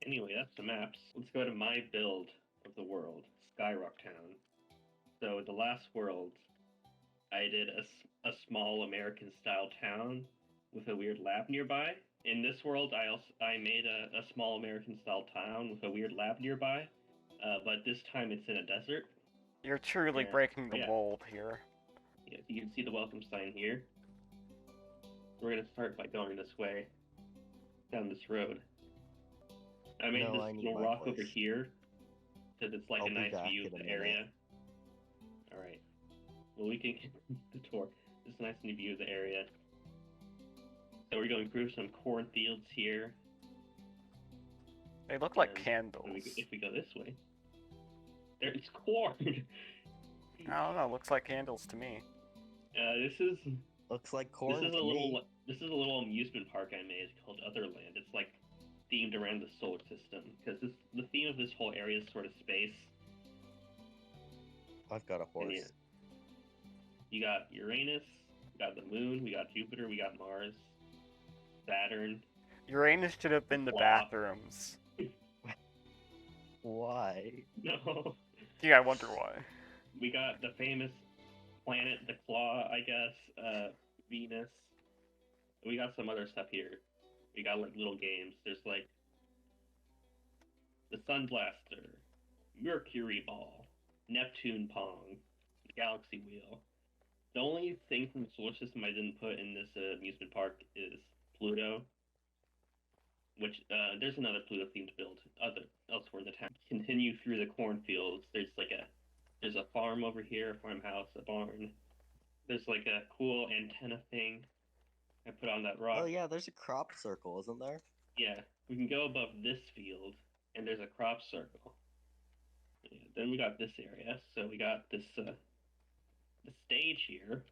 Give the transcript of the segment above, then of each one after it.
Anyway, that's the maps. Let's go to my build of the world, Skyrock Town. So the last world, I did a small American-style town with a weird lab nearby. In this world, I made a small American-style town with a weird lab nearby, but this time it's in a desert. You're truly breaking the mold here. Yeah, you can see the welcome sign here. We're gonna start by going this way, down this road. I made this little rock over here, because it's like a nice view of the area. Alright. Well, we can get the tour. This is a nice view of the area. So we're going through some cornfields here. They look like candles. If we go this way, there's corn. I don't know. Looks like candles to me. Looks like corn. This is a little amusement park I made called Otherland. It's like themed around the solar system because the theme of this whole area is sort of space. I've got a horse. Yeah. You got Uranus, we got the Moon, we got Jupiter, we got Mars, Saturn. Uranus should have been the bathrooms. Why? No. Yeah, I wonder why. We got the famous planet, the Claw, I guess, Venus. We got some other stuff here. We got like little games. There's like the Sun Blaster, Mercury Ball, Neptune Pong, Galaxy Wheel. The only thing from the solar system I didn't put in this amusement park is Pluto, which there's another Pluto-themed build elsewhere in the town. Continue through the cornfields. There's a farm over here, a farmhouse, a barn. There's like a cool antenna thing I put on that rock. Oh yeah, there's a crop circle, isn't there? Yeah, we can go above this field, and there's a crop circle. Yeah, then we got this area, so we got this the stage here.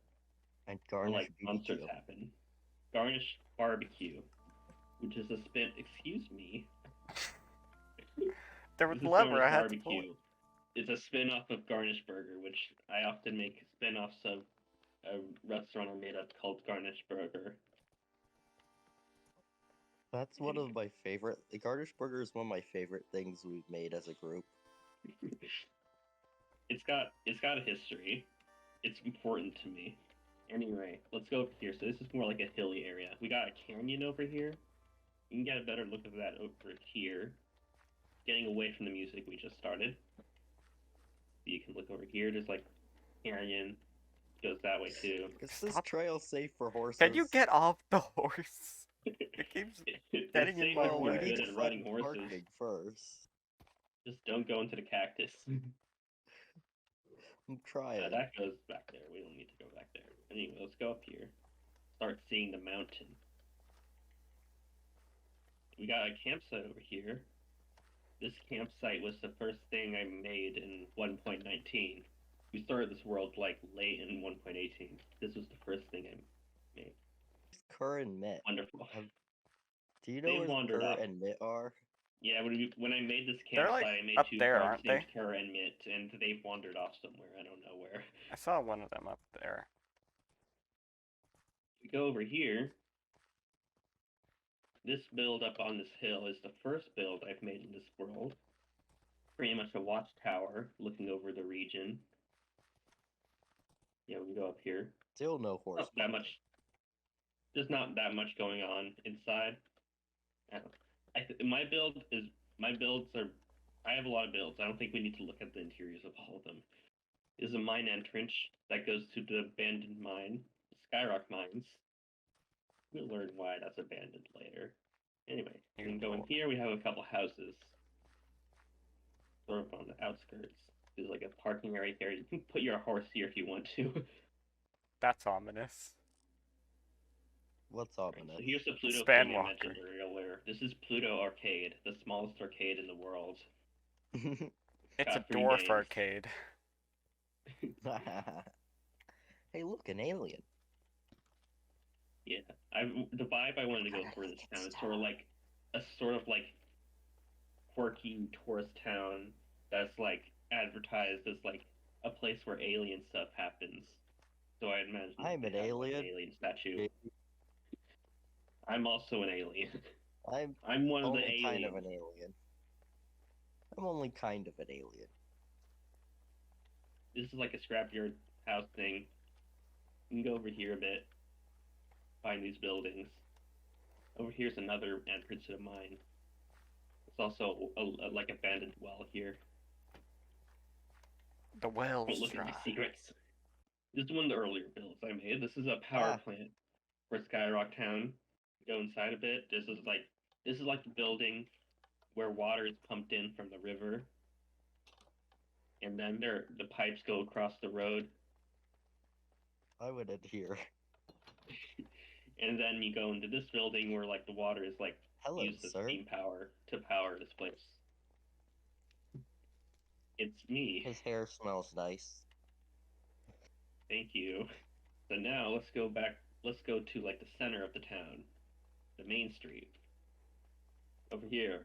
And Garnish where, like concerts happen. Garnish Barbecue, which is a spin. Excuse me. There was lever. I had to pull. It's a spin-off of Garnish Burger, which I often make spin-offs of a restaurant I made up called Garnish Burger. That's one of my favorite. The Garnish Burger is one of my favorite things we've made as a group. It's got a history. It's important to me. Anyway, let's go over here. So this is more like a hilly area. We got a canyon over here. You can get a better look of that over here. Getting away from the music we just started. You can look over here. There's like canyon. Goes that way too. Is this trail safe for horses? Can you get off the horse? It keeps getting in my way. Good at running horses. First. Just don't go into the cactus. I'm trying. That goes back there. We don't need to go back there. Anyway, let's go up here. Start seeing the mountain. We got a campsite over here. This campsite was the first thing I made in 1.19. We started this world like late in 1.18. This was the first thing I made. Kerr and Mitt. Wonderful. Do you know where Kerr and Mitt are? Yeah, when I made this campsite, like I made up two there, dogs aren't named they? Kerr and Mitt, and they've wandered off somewhere. I don't know where. I saw one of them up there. We go over here. This build up on this hill is the first build I've made in this world. Pretty much a watchtower looking over the region. Yeah, we can go up here. Still no horse. Not that much. There's not that much going on inside. My builds are. I have a lot of builds. I don't think we need to look at the interiors of all of them. There's a mine entrance that goes to the abandoned mine, Skyrock Mines. We'll learn why that's abandoned later. Anyway, we can go in here. We have a couple houses. Sort of on the outskirts. There's like a parking area here. You can put your horse here if you want to. That's ominous. What's ominous? So here's the Pluto Span thing I walker. mentioned earlier. This is Pluto Arcade, the smallest arcade in the world. It's Got a 3 dwarf games. arcade. Hey, look, an alien. Yeah, the vibe I wanted to go for this town is sort of like quirky tourist town that's like advertised as like a place where alien stuff happens. So I imagine I'm an alien. Like an alien statue. I'm also an alien. I'm I'm one of the only aliens. kind of an alien. I'm only kind of an alien. This is like a scrapyard house thing. You can go over here a bit, find these buildings. Over here's another entrance to the mine. It's also a like abandoned well here. The well's Don't look at dry. my secrets. This is one of the earlier builds I made. This is a power plant for Skyrock Town. Go inside a bit. This is like the building where water is pumped in from the river, and then the pipes go across the road. I went in here. And then you go into this building where like the water is like Hello, used as sir. steam power to power this place. It's me. His hair smells nice. Thank you. So now let's go back. Let's go to like the center of the town, the main street. Over here,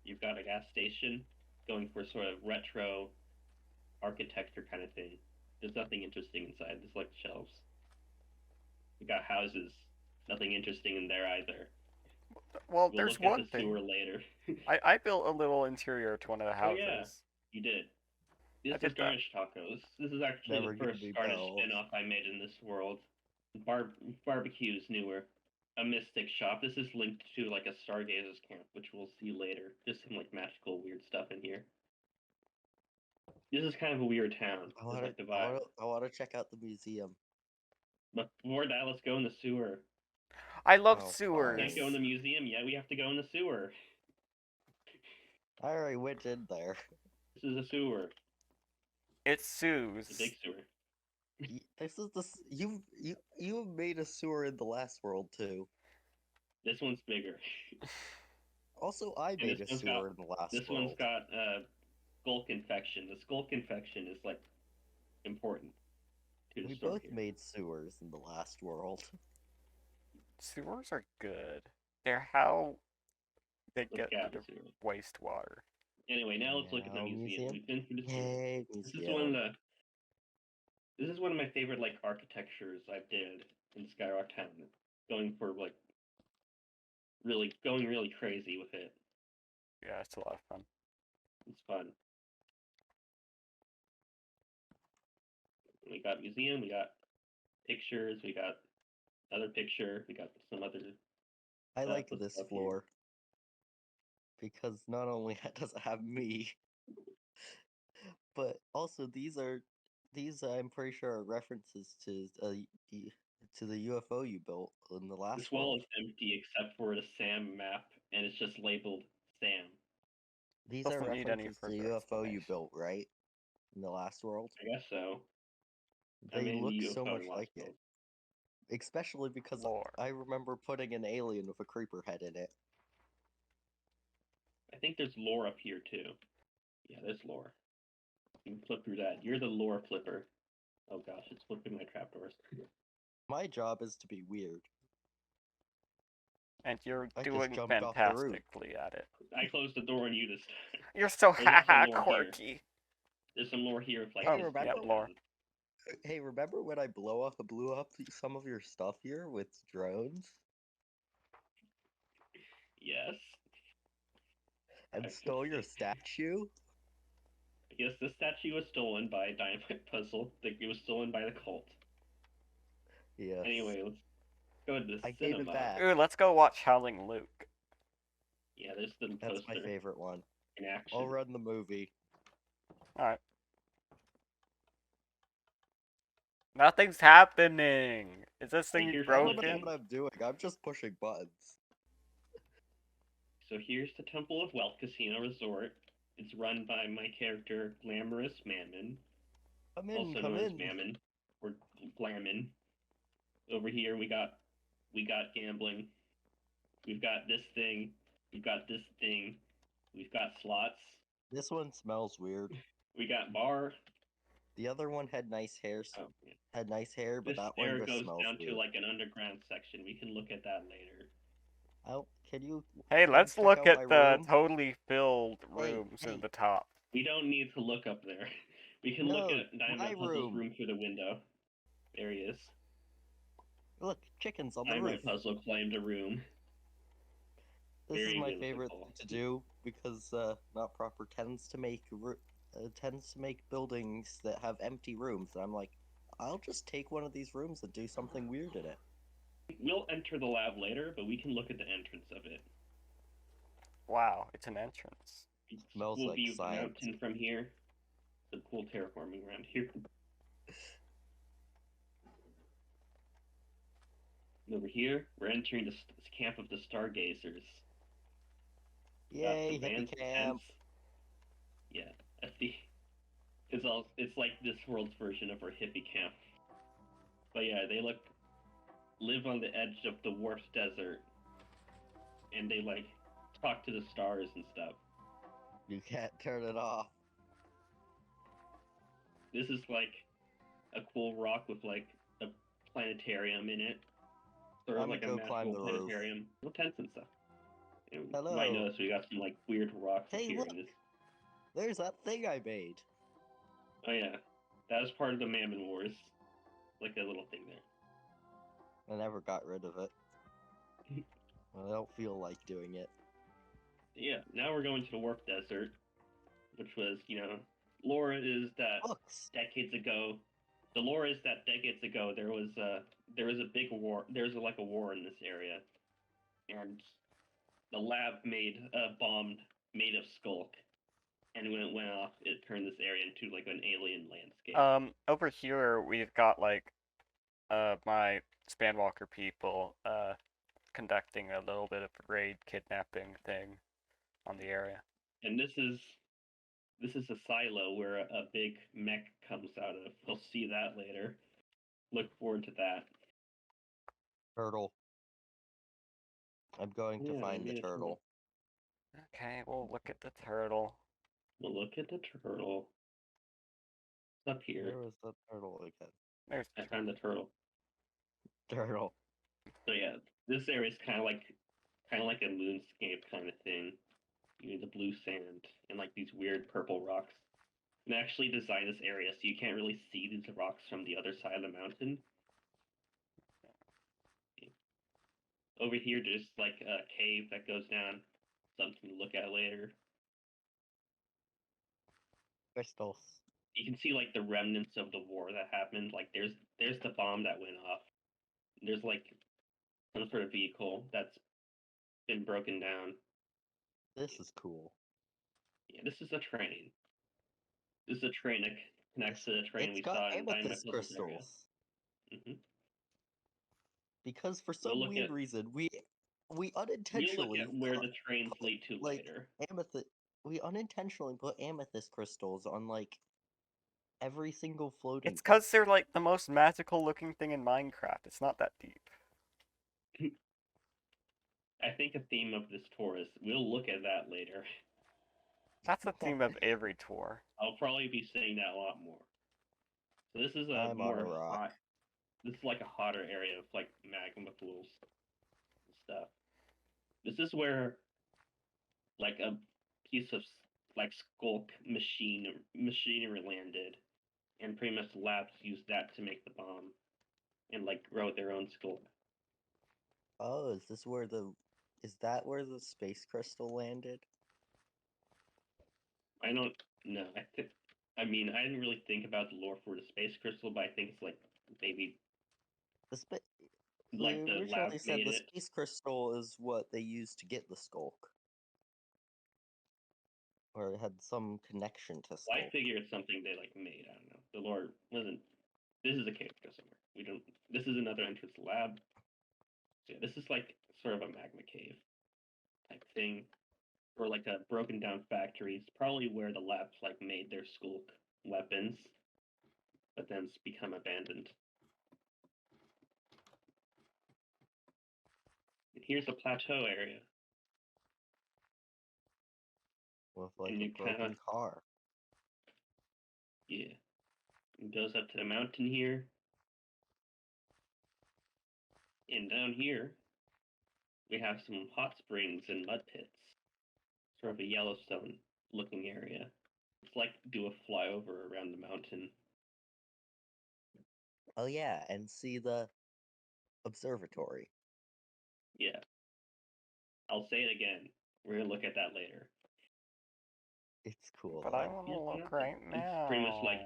you've got a gas station going for sort of retro architecture kind of thing. There's nothing interesting inside. There's like shelves. We got houses. Nothing interesting in there either. Well, We'll there's look one at the thing. sewer later. I built a little interior to one of the houses. Oh, yeah. You did. This I is did that. Garnish Tacos. This is actually Never the gonna first be Garnish Bells. spin-off I made in this world. Barbecue's newer. A Mystic shop. This is linked to like a Stargazer's camp, which we'll see later. Just some like magical weird stuff in here. This is kind of a weird town. I It's want like the vibe. to check out the museum. But before that, let's go in the sewer. I love Oh, sewers. Can't go in the museum yet. We have to go in the sewer. I already went in there. This is a sewer. It's Sue's. The big sewer. This is you made a sewer in the last world too. This one's bigger. Also, I made a this one's sewer in the last This world. one's got skulk infection. The skulk infection is like important to the We story both here. made sewers in the last world. Sewers are good. They're how they Let's get the the sewer. wastewater. Anyway, now let's look at the Now, museum. museum? We've been through the sewer. Yay, This is museum. This is one of my favorite like architectures I did in Skyrock Town. Going for like going really crazy with it. Yeah, it's a lot of fun. It's fun. We got museum, we got pictures, we got another picture, we got some other. I like let's this go here. floor because not only does it have me, but also these I'm pretty sure are references to the UFO you built in the last This wall world. is empty except for the Sam map, and it's just labeled Sam. These are Doesn't need any references to the further UFO you explanation. built, right? In the last world. I guess so. I They made look the so UFO much in like Lost it. Especially because Lore. I remember putting an alien with a creeper head in it. I think there's lore up here too. Yeah, there's lore. You can flip through that. You're the lore flipper. Oh gosh, it's flipping my trapdoors. My job is to be weird. And you're I just doing jumped off the roof. fantastically at it. I closed the door on you this time. You're so There's also haha lore here. quirky. There's some lore here of like Oh, this remember? Yep, lore. Hey, remember when I blew up some of your stuff here with drones Yes. and I stole your see. statue? Yes, this statue was stolen by Dynamite Puzzle. It was stolen by the cult. Yes. Anyway, let's go to the I gave cinema. it back. Ooh, let's go watch Howling Luke. Yeah, there's the That's poster my favorite one. in action. I'll run the movie. Alright. Nothing's happening. Is this thing here's I don't know broken? what I'm doing. I'm just pushing buttons. So here's the Temple of Wealth Casino Resort. It's run by my character, Glamorous Mammon, Come in, also come known as in. Mammon, or Glamon. Over here we got gambling. We've got this thing. We've got this thing. We've got slots. This one smells weird. We got bar. The other one had nice hair. Oh, yeah. Had nice hair, but This that stair one just goes smells down weird. to like an underground section. We can look at that later. Can you? Hey, let's check look out at my the room? totally filled Hey, rooms hey. at the top. We don't need to look up there. We can look No, at my Dynamite Puzzle's room. room through the window. There he is. Look, chickens on the roof. Dynamite Puzzle claimed a room. This is Very my whimsical. favorite thing to do because NotProper tends to make buildings that have empty rooms. And I'm like, I'll just take one of these rooms and do something weird in it. We'll enter the lab later, but we can look at the entrance of it. Wow, it's an entrance. It smells We'll like view the science. mountain from here. Some cool terraforming around here. Over here, we're entering the camp of the Stargazers. Yay, Got some hippie vans and camp! tents. Yeah, that's the. It's like this world's version of our hippie camp. But yeah, they live on the edge of the warped desert, and they like talk to the stars and stuff. You can't turn it off. This is like a cool rock with like a planetarium in it. Sort of I'm like a gonna go climb magical the roof. planetarium. No tents and stuff. And Hello. You might notice we got some like weird rocks Hey, up here look! in this. There's that thing I made. Oh yeah, that was part of the Mammon Wars. Like a little thing there. I never got rid of it. I don't feel like doing it. Yeah, now we're going to the Warp Desert, which was, lore is that Books. decades ago. The lore is that decades ago there was a big war. There was like a war in this area, and the lab made a bomb made of skulk, and when it went off, it turned this area into like an alien landscape. Over here we've got like, my Spanwalker people, conducting a little bit of a raid kidnapping thing on the area. And this is a silo where a big mech comes out of. We'll see that later. Look forward to that. Turtle. I'm going to find the turtle. Okay, we'll look at the turtle. We'll look at the turtle. It's up here. Where was the turtle again? I found the turtle. Turtle. So yeah, this area is kind of like a moonscape kind of thing. You need the blue sand and like these weird purple rocks. And I actually designed this area so you can't really see these rocks from the other side of the mountain. Over here, there's like a cave that goes down. Something to look at later. Crystals. You can see like the remnants of the war that happened. Like there's the bomb that went off. There's like some sort of vehicle that's been broken down. This is cool. Yeah, this is a train. This is a train that connects to the train we saw in Dynamite amethyst Puzzles area. crystals. Mm-hmm. Because for some weird reason, we unintentionally We'll look at where the trains lead to later. We unintentionally put amethyst crystals on like every single floating. It's because they're like the most magical looking thing in Minecraft. It's not that deep. I think a theme of this tour is we'll look at that later. That's the theme of every tour. I'll probably be saying that a lot more. So this is I'm more on a rock. hot. This is like a hotter area of like magma pools and stuff. This is where like a piece of like skulk machinery landed, and pretty much labs used that to make the bomb and like grow their own skulk. Oh, is that where the space crystal landed? I don't know. I mean, I didn't really think about the lore for the space crystal, but I think it's like maybe They the originally lab said made the it. space crystal is what they used to get the skulk. Or it had some connection to skulk. Well, I figure it's something they like made. I don't know. The lore wasn't. This is a cave go somewhere. We don't. This is another entrance lab. So yeah, this is like sort of a magma cave type thing, or like a broken down factory. It's probably where the labs like made their skulk weapons, but then it's become abandoned. And here's a plateau area. With like a broken car. Yeah. It goes up to the mountain here. And down here, we have some hot springs and mud pits. Sort of a Yellowstone looking area. It's like do a flyover around the mountain. Oh yeah, and see the observatory. Yeah. I'll say it again. We're gonna look at that later. It's cool. But I though. want to Yeah, look right it's now. pretty much like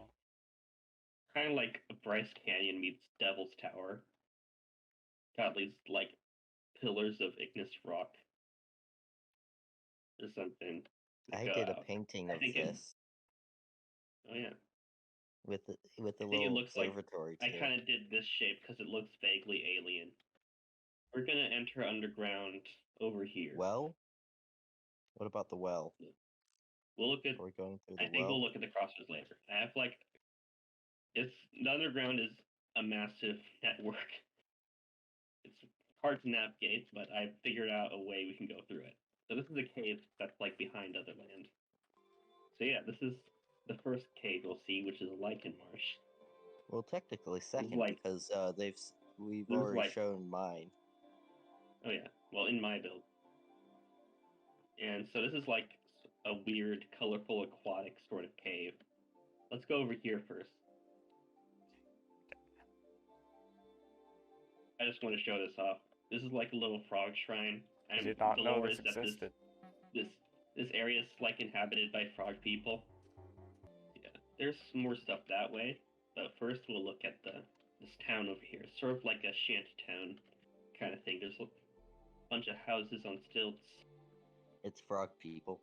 kind of like Bryce Canyon meets Devil's Tower. Got these like pillars of igneous rock or something. that I go did a out. painting I of think it- this Oh yeah, with the I think it little looks like observatory I too. kind of did this shape because it looks vaguely alien. We're gonna enter underground over here. Well, what about the well? We'll look at. Are we going through I the think we'll well? look at the crossroads later. I have like, it's the underground is a massive network. It's hard to navigate, but I figured out a way we can go through it. So this is a cave that's like behind Otherland. So yeah, this is the first cave you'll see, which is a Lichen Marsh. Well, technically second like- because we've this is already like- shown mine. Oh yeah, well in my build. And so this is like a weird, colorful, aquatic sort of cave. Let's go over here first. I just want to show this off. This is like a little frog shrine. I And did not the know lore this is that existed. this area is like inhabited by frog people. Yeah, there's some more stuff that way, but first we'll look at this town over here. It's sort of like a shanty town kind of thing. There's a bunch of houses on stilts. It's frog people.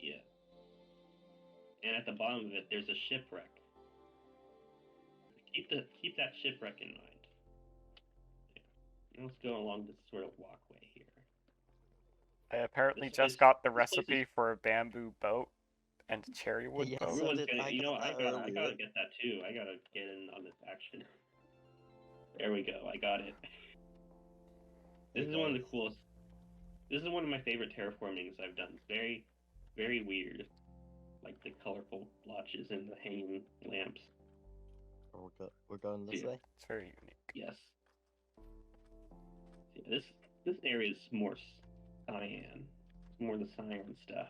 Yeah. And at the bottom of it, there's a shipwreck. Keep that shipwreck in mind. Yeah. Let's go along this sort of walkway here. I apparently This just place- got the this place is- recipe for a bamboo boat and a cherry wood Yeah, boat. so Everyone's did gonna, I you know, got I that gotta earlier. get that too. I gotta get in on this action. There we go. I got it. This is one of the coolest. This is one of my favorite terraformings I've done. It's very, very weird. Like the colorful blotches and the hanging lamps. We're going this Yeah. way. It's very unique. Yes. Yeah, this area is more cyan. It's more the cyan stuff.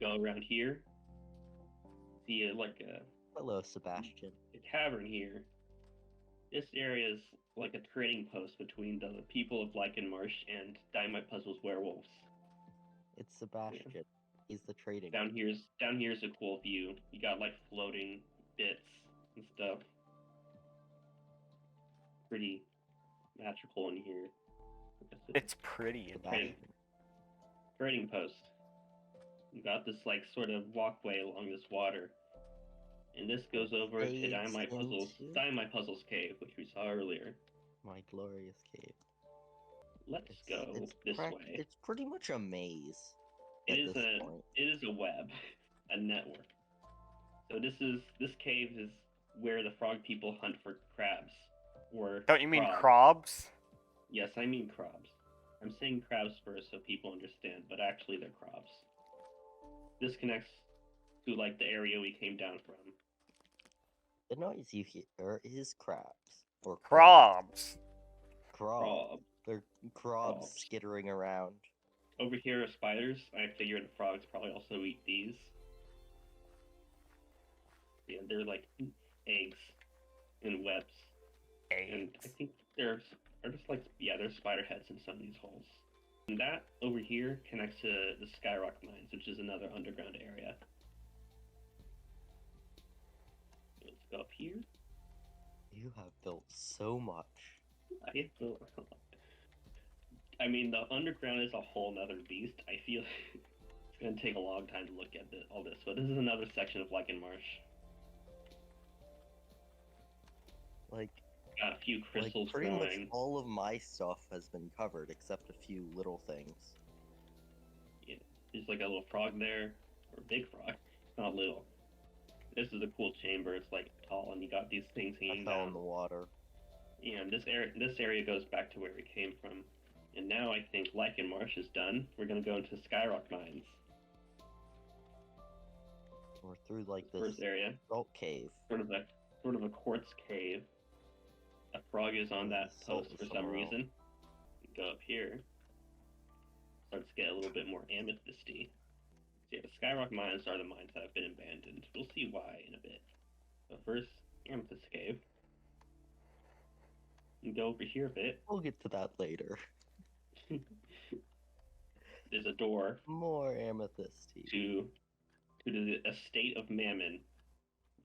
Go around here. See like Hello, Sebastian. a cavern here. This area is like a trading post between the people of Lichen Marsh and Dynamite Puzzle's werewolves. It's Sebastian. He's the trading. Down here's a cool view. You got like floating bits and stuff. Pretty magical in here. It's pretty. In Okay. Sebastian. Trading post. You got this like sort of walkway along this water. And this goes over to Fades Dynamite Puzzle's cave, which we saw earlier. My glorious cave. Let's go this way. It's pretty much a maze. It at is this point. It is a web, a network. So this cave is where the frog people hunt for crabs. Or Don't you mean frogs. crobs? Yes, I mean crabs. I'm saying crabs first so people understand, but actually they're crabs. This connects to like the area we came down from. The noise you hear is crabs. Or Crobs. Crab. Crab. They're crabs Crabs. skittering around. Over here are spiders. I figured the frogs probably also eat these. Yeah, they're like eggs in webs. And I think there's just like, yeah, there's spider heads in some of these holes. And that over here connects to the Skyrock Mines, which is another underground area. Let's go up here. You have built so much. I mean, the underground is a whole nother beast. I feel it's gonna take a long time to look at all this, but this is another section of Lichen Marsh. Like Got a few crystals pretty much growing. all of my stuff has been covered except a few little things. Yeah, there's like a little frog there, or a big frog, not little. This is a cool chamber. It's like tall, and you got these things I hanging fell down. in the water. And this area goes back to where we came from. And now I think Lichen Marsh is done. We're gonna go into Skyrock Mines. We're through like this First area, salt cave. sort of a quartz cave. A frog is on that Salt post for some somewhere else. reason. Go up here. Starts to get a little bit more amethysty. So yeah, the Skyrock Mines are the mines that have been abandoned. We'll see why in a bit. But first, Amethyst Cave. And go over here a bit. We'll get to that later. There's a door More amethysty. to to the estate of Mammon.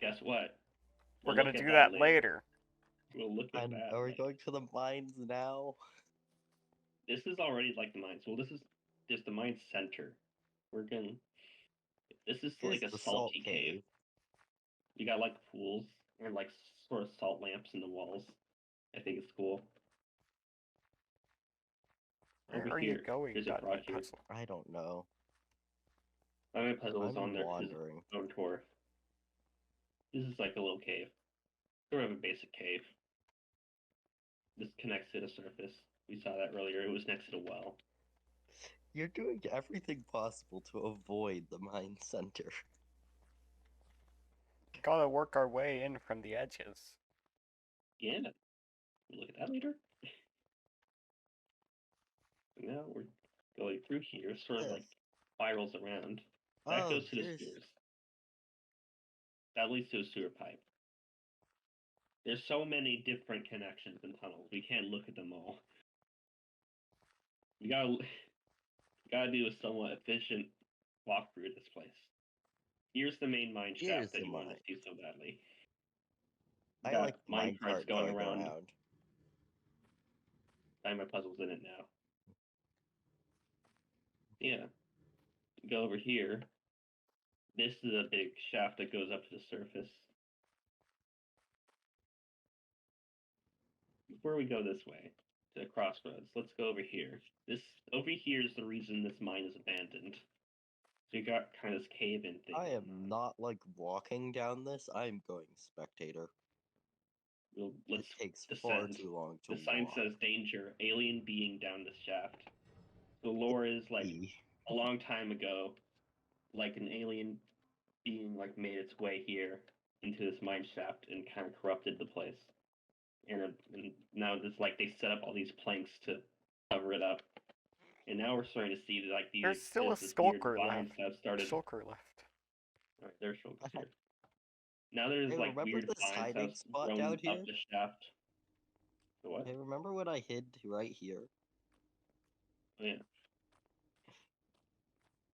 Guess what? We're We'll gonna look at do that later. later. We'll look at that. Are we later. going to the mines now? This is already like the mines. Well, this is just the mine center. We're gonna. This is Here's like a the salt salty cave. You got like pools and like sort of salt lamps in the walls. I think it's cool. Where Over are you here, going, there's a Dot garage here. Puzzle? I don't know. My puzzle is I'm on there. His wandering. own tour. This is like a little cave. Sort of a basic cave. This connects to the surface. We saw that earlier. It was next to the well. You're doing everything possible to avoid the mine center. Gotta work our way in from the edges. Yeah. We'll look at that later. Now we're going through here, sort of like spirals around. That Oh, goes to the here's sewers. That leads to a sewer pipe. There's so many different connections and tunnels. We can't look at them all. We gotta do a somewhat efficient walkthrough of this place. Here's the main mine Here's shaft that the you want to mine. see so badly. I Got like mine carts minecart going around. around. My puzzle's in it now. Yeah. Go over here. This is a big shaft that goes up to the surface. Before we go this way to Crossroads, let's go over here. This over here is the reason this mine is abandoned. So you got kind of this cave-in thing. I am going on. not like walking down this. I'm going spectator. Let's It takes descend. far too long to The sign walk. says danger, alien being down this shaft. The lore is like a long time ago, like an alien being like made its way here into this mine shaft and kind of corrupted the place. And now it's like they set up all these planks to cover it up. And now we're starting to see that like these There's still a this weird skulker vines left. have started. Shulker left. Alright, there's shulkers here. Now there's Hey, like remember weird this vines hiding have spot grown down up here? the shaft. The what? Hey, remember when I hid right here? Oh, yeah.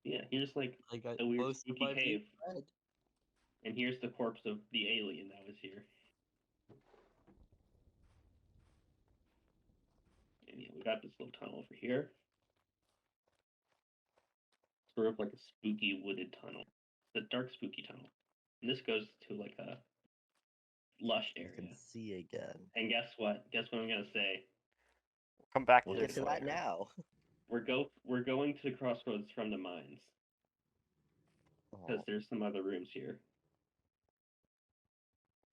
Yeah, here's like I got a weird most of spooky my view cave. red. And here's the corpse of the alien that was here. And yeah, we got this little tunnel over here. Sort of like a spooky wooded tunnel. It's a dark spooky tunnel. And this goes to like a lush You area. can see again. And guess what? Guess what I'm gonna say? We'll come back We'll to get this to that later. now. We're going to Crossroads from the mines. Because there's some other rooms here.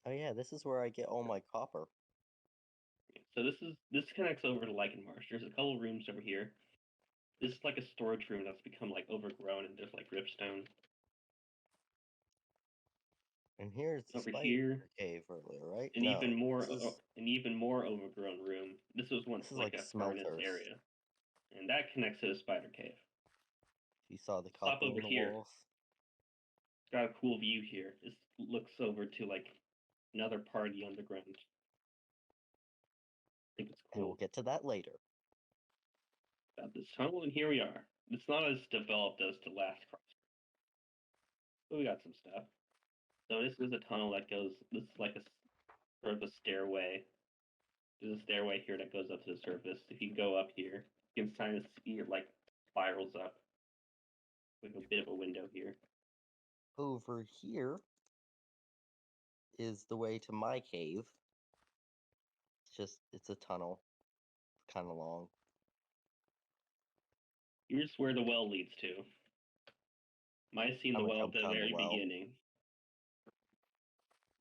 Oh yeah, this is where I get all my copper. So this connects over to Lichen Marsh. There's a couple rooms over here. This is like a storage room that's become like overgrown and there's like ripstone. And here's the Over spider here, cave earlier, right? an No, even more this is- an even more overgrown room. This was once This is like like a furnace smelters. area. And that connects to the spider cave. You saw the Stop copper over in the here. walls. Got a cool view here. This looks over to like another party underground. I think it's And we'll cool. get to that later. Got this tunnel, and here we are. It's not as developed as the last cross, but we got some stuff. So this is a tunnel that goes. This is like a sort of a stairway. There's a stairway here that goes up to the surface. If you go up here, you can kind of see it like spirals up. Like a bit of a window here. Over here is the way to my cave. It's a tunnel. Kind of long. Here's where the well leads to. Might have seen the I'm gonna well at jump the down the very well. beginning.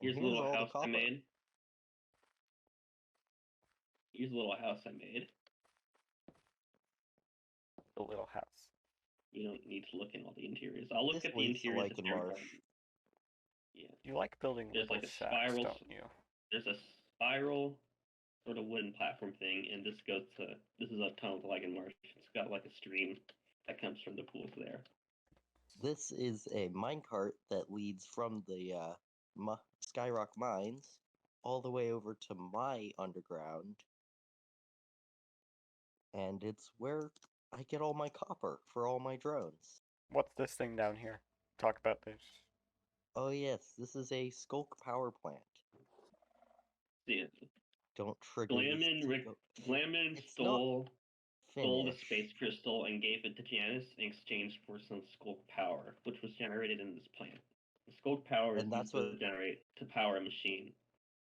And Here's a little all the house I copper. made. Here's a little house I made. The little house. We don't need to look in all the interiors. I'll look This at the leads to interiors Lichen if they're Marsh. done. Yeah. You like building There's little like a shacks, spiral. don't you? There's a spiral sort of wooden platform thing, and this goes to this is a tunnel to Lichen Marsh. It's got like a stream that comes from the pools there. This is a minecart that leads from the Skyrock mines all the way over to my underground. And it's where I get all my copper for all my drones. What's this thing down here? talk about this? Oh yes, this is a skulk power plant. Yeah. Don't trigger this. Glammin It's not stole the finished. space crystal and gave it to Janice in exchange for some skulk power, which was generated in this plant. The skulk power is And used that's to what- generate to power a machine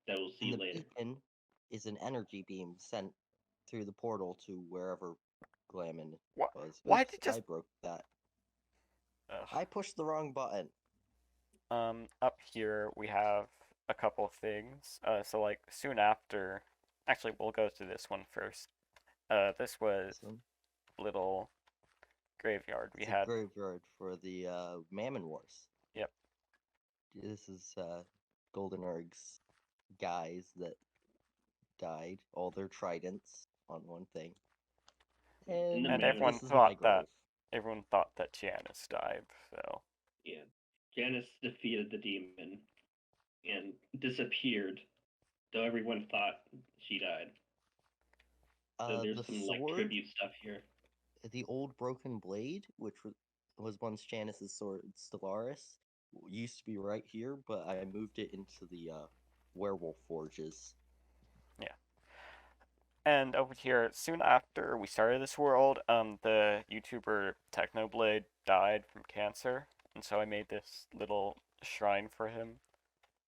that we'll see And the later. beacon is an energy beam sent through the portal to wherever Glammin What? was. Why Oops, did just? I broke that. Ugh. I pushed the wrong button. Up here we have a couple things. So like soon after, actually we'll go to this one first. This was This one. little graveyard we It's had. a graveyard for the Mammon Wars. Yep. This is Golden Erg's guys that died, all their tridents on one thing. And, the And Mammon- everyone this is thought my that grave. everyone thought that Janice died. So Yeah. Janice defeated the demon and disappeared, though everyone thought she died. So there's The some sword, like tribute stuff here. the old broken blade, which was once Janice's sword, Stellaris, used to be right here, but I moved it into the werewolf forges. and over here, soon after we started this world, the YouTuber Technoblade died from cancer, and so I made this little shrine for him.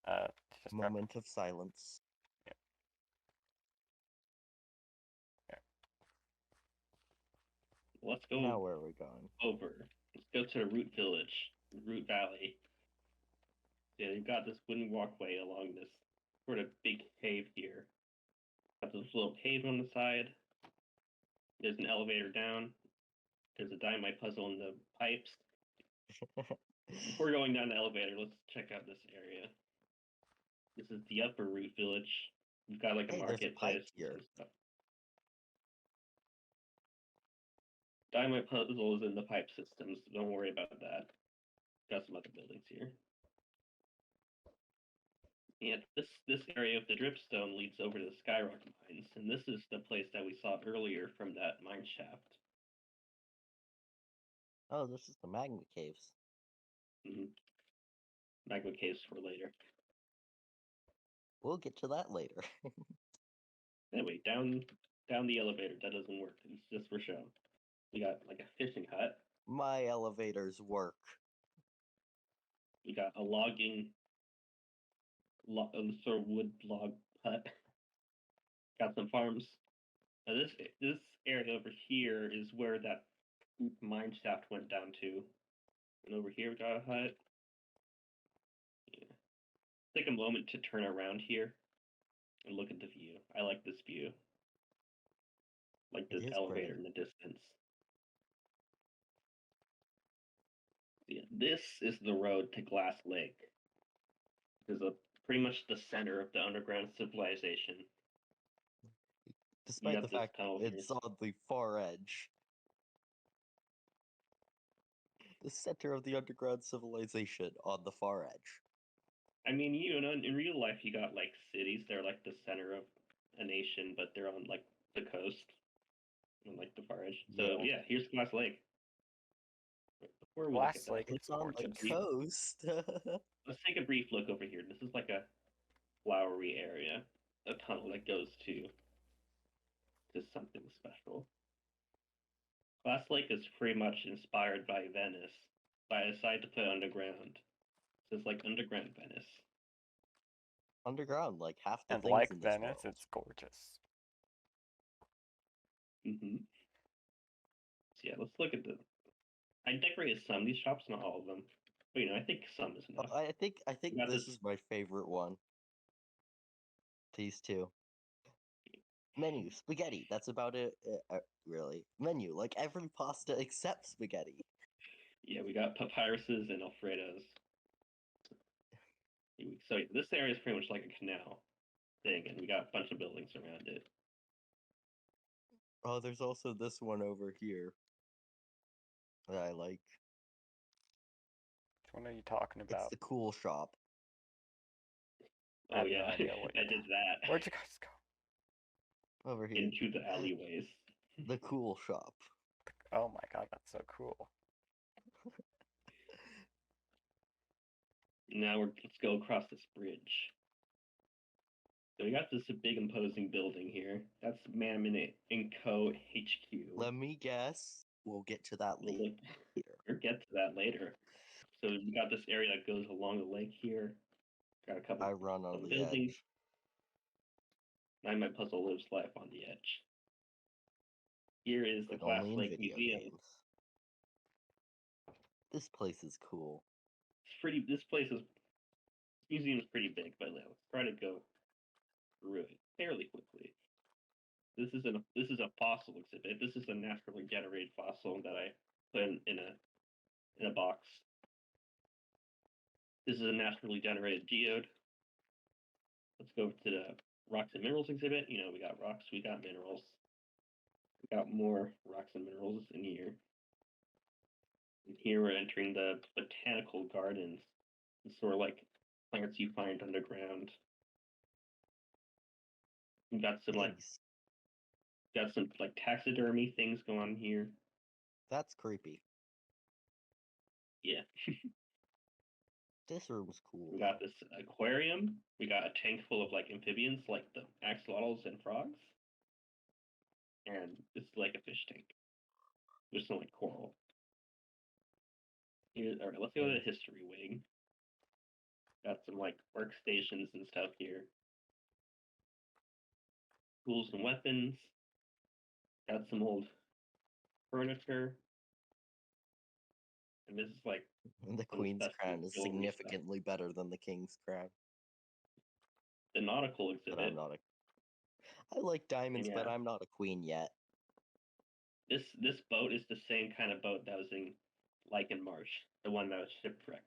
Just Moment of silence. Let's go Now where are we going? over. Let's go to the Root Village, Root Valley. Yeah, you've got this wooden walkway along this sort of big cave here. Got this little cave on the side. There's an elevator down. There's a dynamite puzzle in the pipes. Before going down the elevator, let's check out this area. This is the upper Root Village. We've got like a Hey, there's a pipe marketplace here. and stuff. Dynamite puzzle is in the pipe systems. So don't worry about that. Got some other buildings here. And this area of the dripstone leads over to the Skyrock mines, and this is the place that we saw earlier from that mine shaft. Oh, this is the magma caves. Magma caves for later. We'll get to that later. Anyway, down the elevator. That doesn't work. It's just for show. We got like a fishing hut. My elevators work. We got a logging, sort of wood log hut. Got some farms. Now this area over here is where that mine shaft went down to. And over here we got a hut. Yeah. Take a moment to turn around here and look at the view. I like this view. Like this It is elevator pretty. in the distance. Yeah, this is the road to Glass Lake. This is pretty much the center of the underground civilization. Despite got the this fact tunnel here. it's on the far edge. The center of the underground civilization on the far edge. I mean, you know, in real life, you got like cities. They're like the center of a nation, but they're on like the coast, on like the far edge. So Yeah. yeah, here's Glass Lake. Before we look Glass at that, Lake is It's on the gorgeous. coast. let's take a brief look over here. This is like a flowery area, a tunnel that goes to something special. Glass Lake is pretty much inspired by Venice, but I decided to put underground. So it's like underground Venice. Underground, like half the And things like in this Venice, world. it's gorgeous. So yeah, let's look at the. I decorated some of these shops, not all of them. But you know, I think some is enough. I think got this this- is my favorite one. These two. Menu, spaghetti. That's about it, really. Menu, like every pasta except spaghetti. Yeah, we got papyruses and Alfredos. So this area is pretty much like a canal thing, and we got a bunch of buildings around it. Oh, there's also this one over here that I like. Which one are you talking It's about? the cool shop. I Oh have no yeah, idea what I you're did that. Where'd you guys go? Over here. Into the alleyways. The cool shop. Oh my god, that's so cool. Now let's go across this bridge. So we got this big imposing building here. That's Mammon & Co. HQ. Let me guess. We'll get to that We'll later. Or get to that later. So we got this area that goes along the lake here. Got a couple I run on of the buildings. edge. My puzzle lives life on the edge. Here is the But Glass only in Lake video Museum. games. This place is cool. This museum is pretty big, but let's try to go through it fairly quickly. This is a fossil exhibit. This is a naturally generated fossil that I put in a box. This is a naturally generated geode. Let's go to the rocks and minerals exhibit. You know, we got rocks, we got minerals. We got more rocks and minerals in here. And here we're entering the botanical gardens. It's sort of like plants you find underground. We got some Pigs. taxidermy things going on here. That's creepy. Yeah. This room's cool. We got this aquarium. We got a tank full of amphibians like the axolotls and frogs. And this is like a fish tank. There's some coral. Alright, let's go to the history wing. Got some workstations and stuff here. Tools and weapons. Got some old furniture. And this is And the Queen's crown is significantly better than the King's crown. The nautical exhibit. But I'm not I like diamonds, but I'm not a queen yet. This boat is the same kind of boat that was in Lichen Marsh, the one that was shipwrecked.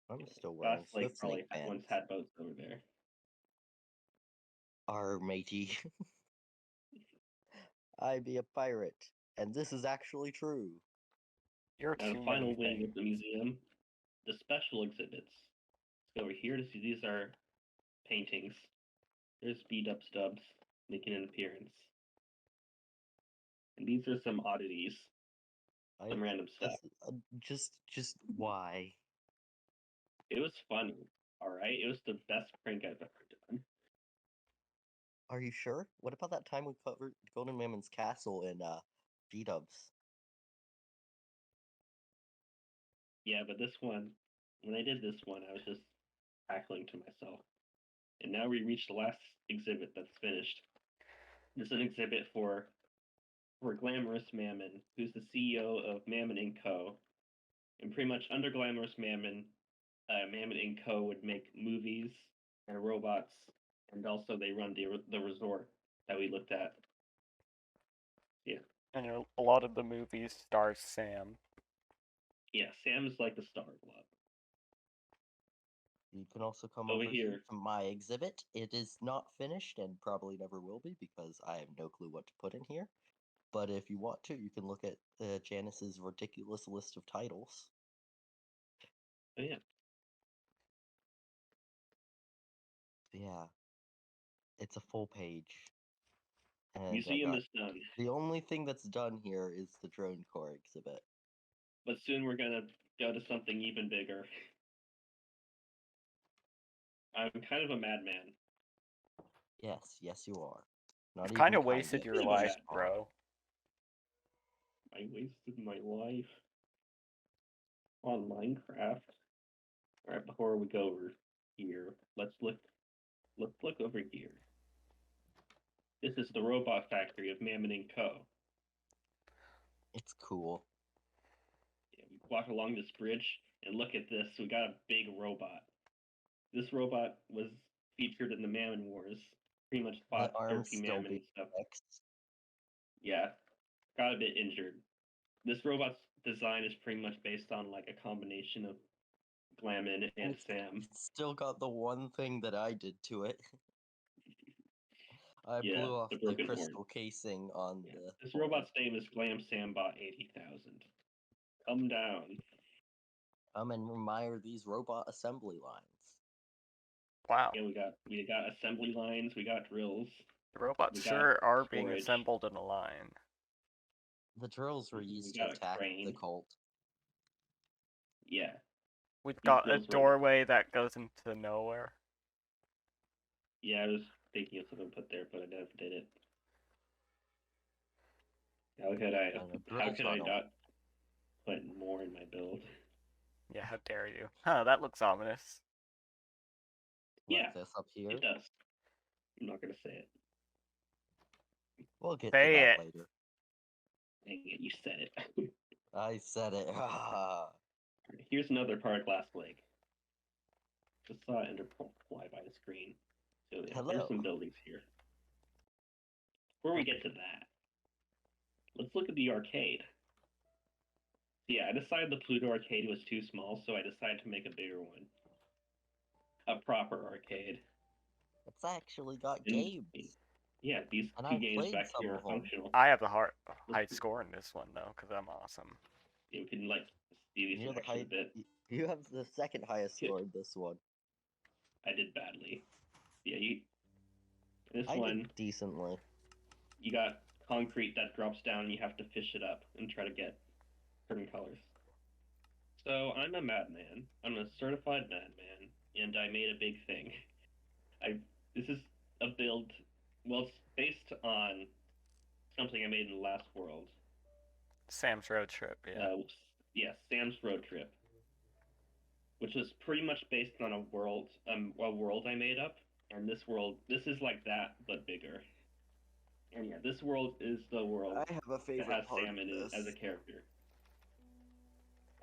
I'm still wearing Swift probably Snake pants. once had boats over there. Arr, matey. I be a pirate, and this is actually true. You're Now, too the final many wing things. of the museum, the special exhibits. Let's go over here to see these are paintings. There's Speed Up Stubbs making an appearance. And these are some oddities. Some random stuff. Just why? It was funny, alright? It was the best prank I've ever done. Are you sure? What about that time we covered Golden Mammon's castle in G-Dubs? Yeah, but this one, when I did this one, I was just cackling to myself. And now we reached the last exhibit that's finished. This is an exhibit for Glamorous Mammon, who's the CEO of Mammon & Co. And pretty much under Glamorous Mammon, Mammon & Co. would make movies and robots, and also they run the resort that we looked at. Yeah. And a lot of the movies stars Sam. Yeah, Sam is like the star of a lot. You can also come Over over here to my exhibit. It is not finished and probably never will be because I have no clue what to put in here. But if you want to, you can look at Janice's ridiculous list of titles. Oh, yeah. Yeah. It's a full page. And Museum is done. The only thing that's done here is the drone core exhibit. But soon we're gonna go to something even bigger. I'm kind of a madman. Yes, you are. You've kind of wasted your life, bro. I wasted my life on Minecraft. Alright, before we go over here, let's look over here. This is the robot factory of Mammon & Co. It's cool. Yeah, we walk along this bridge and look at this. We got a big robot. This robot was featured in the Mammon Wars. Pretty much fought Turkey Mammon and stuff. Yeah, got a bit injured. This robot's design is pretty much based on a combination of Glamon and Sam. It's still got the one thing that I did to it. I blew off the crystal casing on the... This robot's name is Glam Sambot 80,000. Come down. Come and admire these robot assembly lines. Wow. Yeah, we got assembly lines, we got drills. The robots sure are being assembled in a line. The drills were used to attack the cult. Yeah. We've These got a builds were doorway that goes into nowhere. Yeah, I was thinking of something put there, but I never did it. How could I? And a drill How could I tunnel. not put more in my build? Yeah, how dare you? Huh, that looks ominous. Yeah, Like this up here. It does. I'm not gonna say it. We'll get Say to that it. later. Dang it, you said it. I said it. Here's another part glass lake. Just saw it ender fly by the screen. So yeah, Hello. there's some buildings here. Before we get to that, let's look at the arcade. Yeah, I decided the Pluto arcade was too small, so I decided to make a bigger one. A proper arcade. It's actually got And, games. yeah, these And two I've games played back some here of are 'em. functional. I have the high score in this one though, because I'm awesome. You can like see these You're the action a bit. You have the second highest score in this one. I did badly. Yeah, this I one did decently. you got concrete that drops down and you have to fish it up and try to get certain colors. So I'm a madman. I'm a certified madman, and I made a big thing. This is a build. Well, it's based on something I made in the last world. Sam's road trip, yeah. Yeah, Sam's road trip, which was pretty much based on a world I made up. And this is like that but bigger. And yeah, this world is the world I have a that favorite has part Sam in of it this. as a character.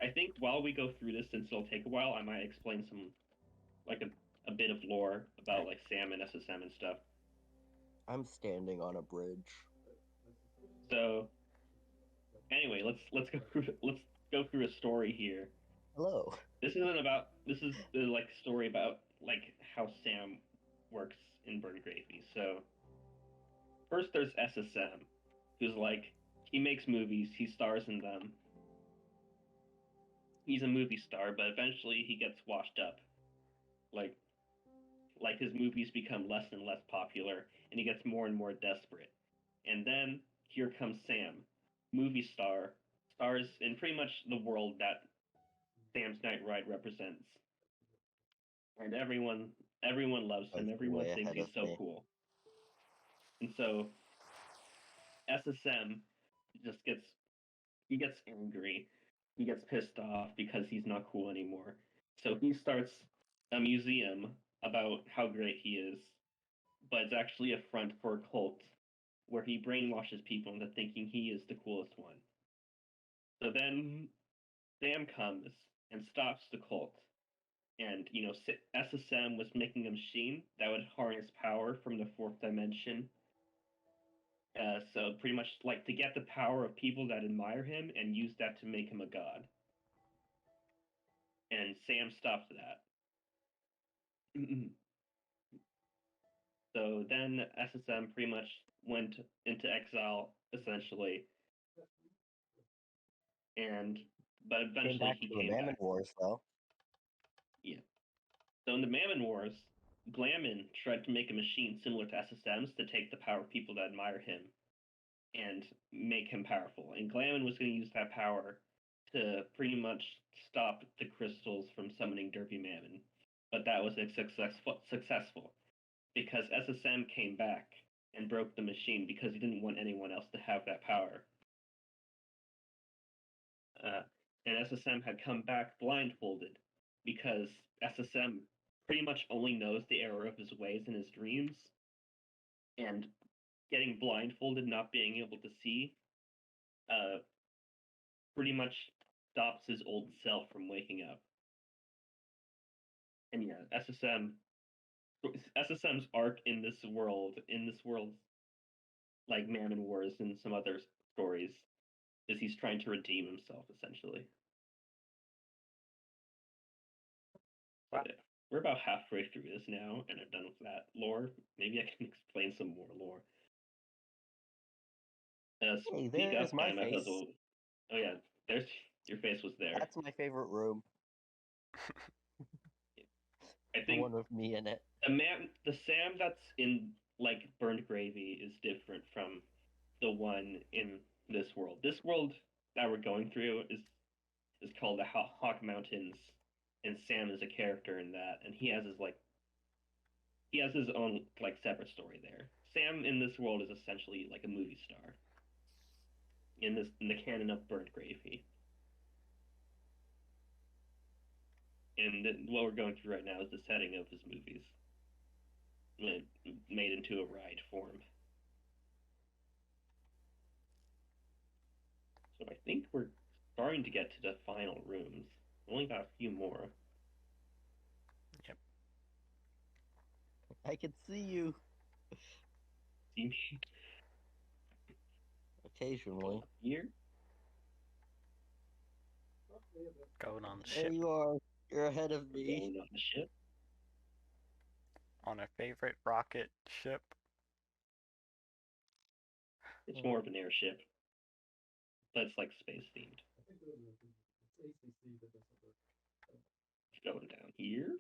I think while we go through this, since it'll take a while, I might explain some, like a bit of lore about like Sam and SSM and stuff. I'm standing on a bridge. So, anyway, let's go through a story here. Hello. This is the like story about like how Sam works in Burn Gravy. So, first there's SSM, who's like he makes movies, he stars in them. He's a movie star, but eventually he gets washed up. Like his movies become less and less popular, and he gets more and more desperate. And then here comes Sam, movie star, stars in pretty much the world that Sam's Night Ride represents. And everyone loves him. Both Everyone way thinks ahead he's of so me. cool. And so SSM just gets angry. He gets pissed off because he's not cool anymore. So he starts a museum about how great he is, but it's actually a front for a cult where he brainwashes people into thinking he is the coolest one. So then Sam comes and stops the cult. And, SSM was making a machine that would harness power from the fourth dimension. So pretty much like to get the power of people that admire him and use that to make him a god. And Sam stopped that. So then SSM pretty much went into exile, essentially. But eventually he came Mammon back. Wars, though. Yeah. So in the Mammon Wars, Glammin tried to make a machine similar to SSM's to take the power of people that admire him and make him powerful. And Glammin was going to use that power to pretty much stop the crystals from summoning Derpy Mammon. But that was successful because SSM came back and broke the machine because he didn't want anyone else to have that power. And SSM had come back blindfolded because SSM pretty much only knows the error of his ways in his dreams, and getting blindfolded, not being able to see, pretty much stops his old self from waking up. And yeah, SSM's arc in this world, like Mammon Wars and some other stories, is he's trying to redeem himself, essentially. But yeah, we're about halfway through this now, and I'm done with that lore. Maybe I can explain some more lore. Hey, Speak there's up, my Emma face. Huzzle. Oh yeah, there's your face was there. That's my favorite room. I The think one with me in it. the Sam that's in like Burned Gravy is different from the one in this world. This world that we're going through is called the Hawk Mountains, and Sam is a character in that, and he has his own like separate story there. Sam in this world is essentially like a movie star in the canon of Burnt Gravy. And what we're going through right now is the setting of his movies, made into a ride form. So I think we're starting to get to the final rooms. We only got a few more. Yep. I can see you See me occasionally. here? Going on the There ship. you are. You're ahead of me. Going on the ship. On a favorite rocket ship. It's more of an airship, but it's like space themed. Going down here.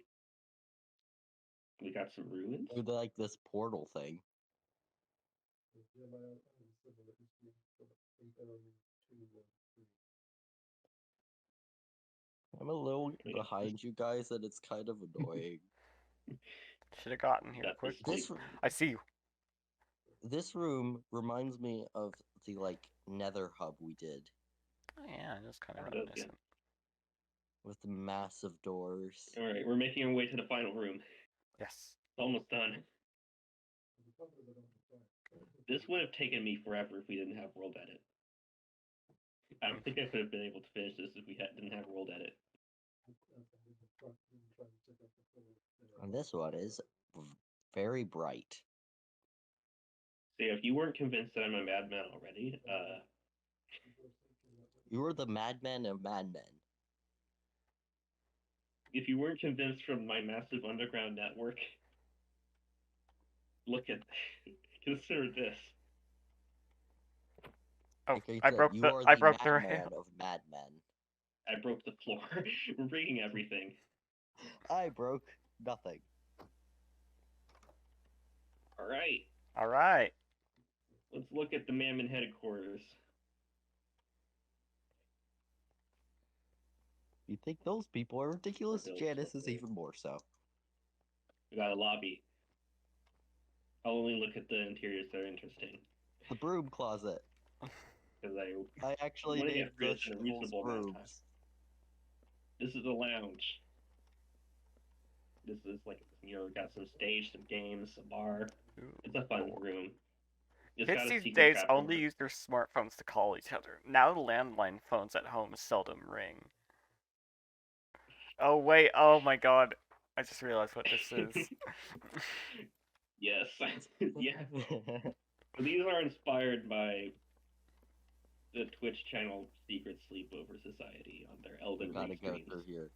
We got some ruins. Or like this portal thing. I'm a little behind you guys, and it's kind of annoying. Should have gotten here Got quick. This I see you. this room reminds me of the like Nether hub we did Oh, yeah, it is kind of It does, reminiscent. with the massive doors. All right, we're making our way to the final room. Yes. It's almost done. This would have taken me forever if we didn't have world edit. I don't think I could have been able to finish this if we didn't have world edit. And this one is very bright. So yeah, if you weren't convinced that I'm a madman already, You are the madman of madmen. if you weren't convinced from my massive underground network, look at consider this. Oh, Like I said, broke you the are I the broke the madman rail. of madmen. I broke the floor. We're breaking everything. I broke nothing. All right, All right. let's look at the Mammon Headquarters. You think those people are ridiculous? Those Janice is people. even more so. We got a lobby. I'll only look at the interiors that are interesting. The broom closet. Because I actually wanna named get rid the of it in a shovels reasonable amount of time. brooms. This is a lounge. This is like, got some stage, some games, a bar. It's a fun room. It's Kids got a these secret days trap only door. use their smartphones to call each other. Now landline phones at home seldom ring. Oh wait, oh my god. I just realized what this is. Yes. Yeah. These are inspired by the Twitch channel Secret Sleepover Society on their Elden We gotta Ring go streams. through here.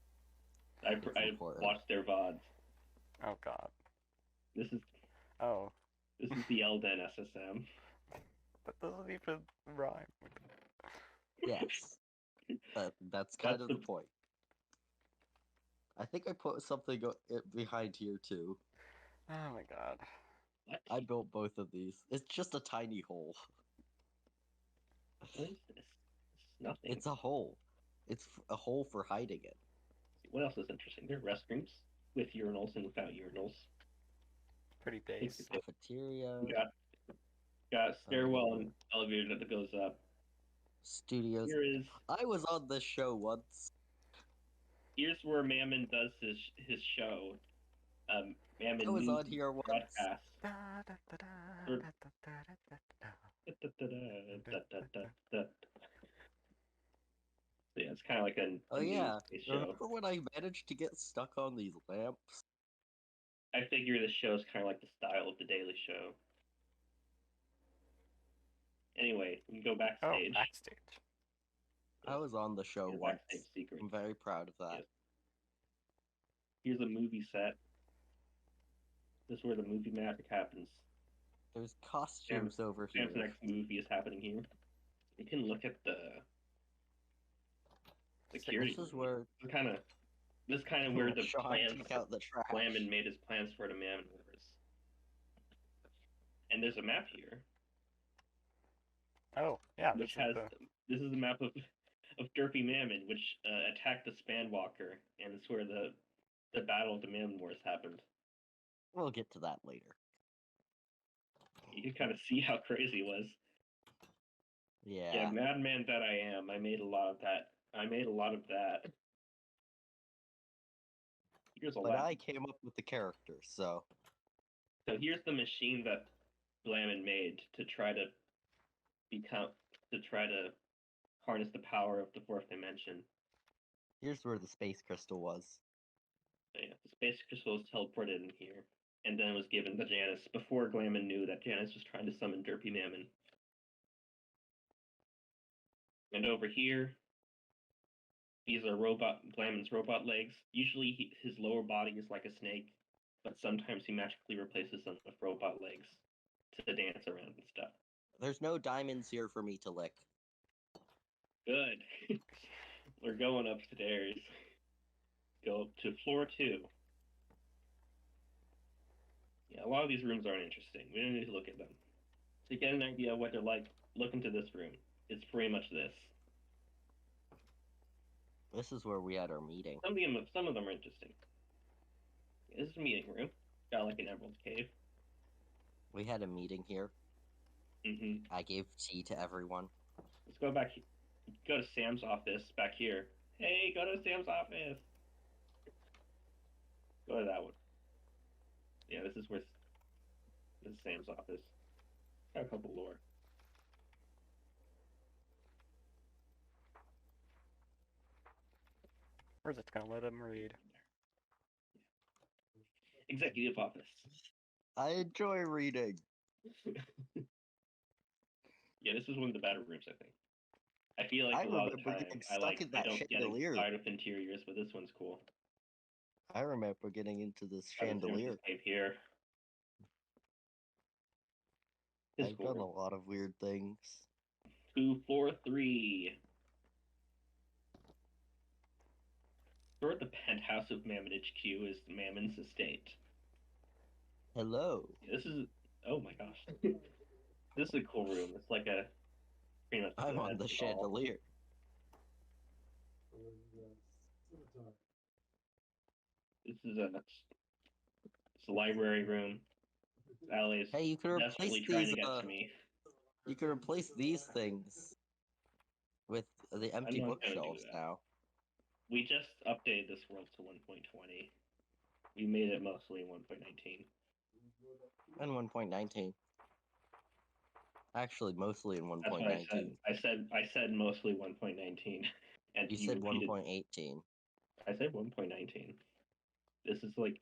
I important. watched their VODs. Oh god. This is Oh. the Elden SSM. That doesn't even rhyme. Yes. That's kind That's of the- the point. I think I put something behind here too. Oh my god. What? I built both of these. It's just a tiny hole. What is this? It's nothing. It's a hole. It's a hole for hiding it. What else is interesting? There are restrooms with urinals and without urinals. Pretty base. Cafeteria. We got a stairwell and elevator that goes up. Studios. Here's I was on this show once. where Mammon does his show. Mammon I was News on here once. broadcast. Yeah, it's kind of like a Oh yeah. news-based show. Remember when I managed to get stuck on these lamps? I figure this show is kind of like the style of the Daily Show. Anyway, we can go Oh, backstage. backstage. I was on the show Here's once. backstage secret. I'm very proud of that. Yes. Here's a movie set. This is where the movie magic happens. There's costumes over here. Sam's next movie is happening here. You can look at the security. This is where This kind of where the Sean plans took out the trash. Flamin made his plans for the Mammon Wars. And there's a map here, Oh, yeah, which this has is the... this is a map of of Derpy Mammon, which attacked the Spanwalker, and it's where the Battle of the Mammon Wars happened. We'll get to that later. You can kind of see how crazy it was. Yeah, madman that I am. I made a lot of that. Here's a But lot. I came up with the character, so. So here's the machine that Blammin made to try to harness the power of the fourth dimension. Here's where the space crystal was. So yeah, the space crystal was teleported in here, and then was given to Janice before Glammin knew that Janice was trying to summon Derpy Mammon. And over here, these are Glammin's robot legs. Usually his lower body is like a snake, but sometimes he magically replaces them with robot legs to dance around and stuff. There's no diamonds here for me to lick. Good. We're going upstairs. Go up to floor 2. Yeah, a lot of these rooms aren't interesting. We don't need to look at them. To get an idea of what they're like, look into this room. It's pretty much this. This is where we had our meeting. Some of them are interesting. This is a meeting room. Got like an emerald cave. We had a meeting here. Mm-hmm. I gave tea to everyone. Let's go back. Go to Sam's office back here. Hey, go to Sam's office. Go to that one. Yeah, this is Sam's office. Got a couple lore. We're just gonna let him read. Executive office. I enjoy reading. Yeah, this is one of the better rooms, I think. I feel like a lot of the time I don't get excited with interiors, but this one's cool. I remember getting into this chandelier. Cave here. I've done a lot of weird things. To floor 3. Store at the penthouse of Mammon HQ is Mammon's estate. Hello. This is... Oh my gosh. This is a cool room. It's like a... Pretty much I'm on the chandelier. This is it's a library room. Alley's hey, you could replace desperately trying these. to get to me. You could replace these things with the empty bookshelves now. We just updated this world to 1.20. We made it mostly in 1.19. And 1.19. Actually, mostly in 1.19. I said mostly 1.19. And you said 1.18. I said 1.19. This is like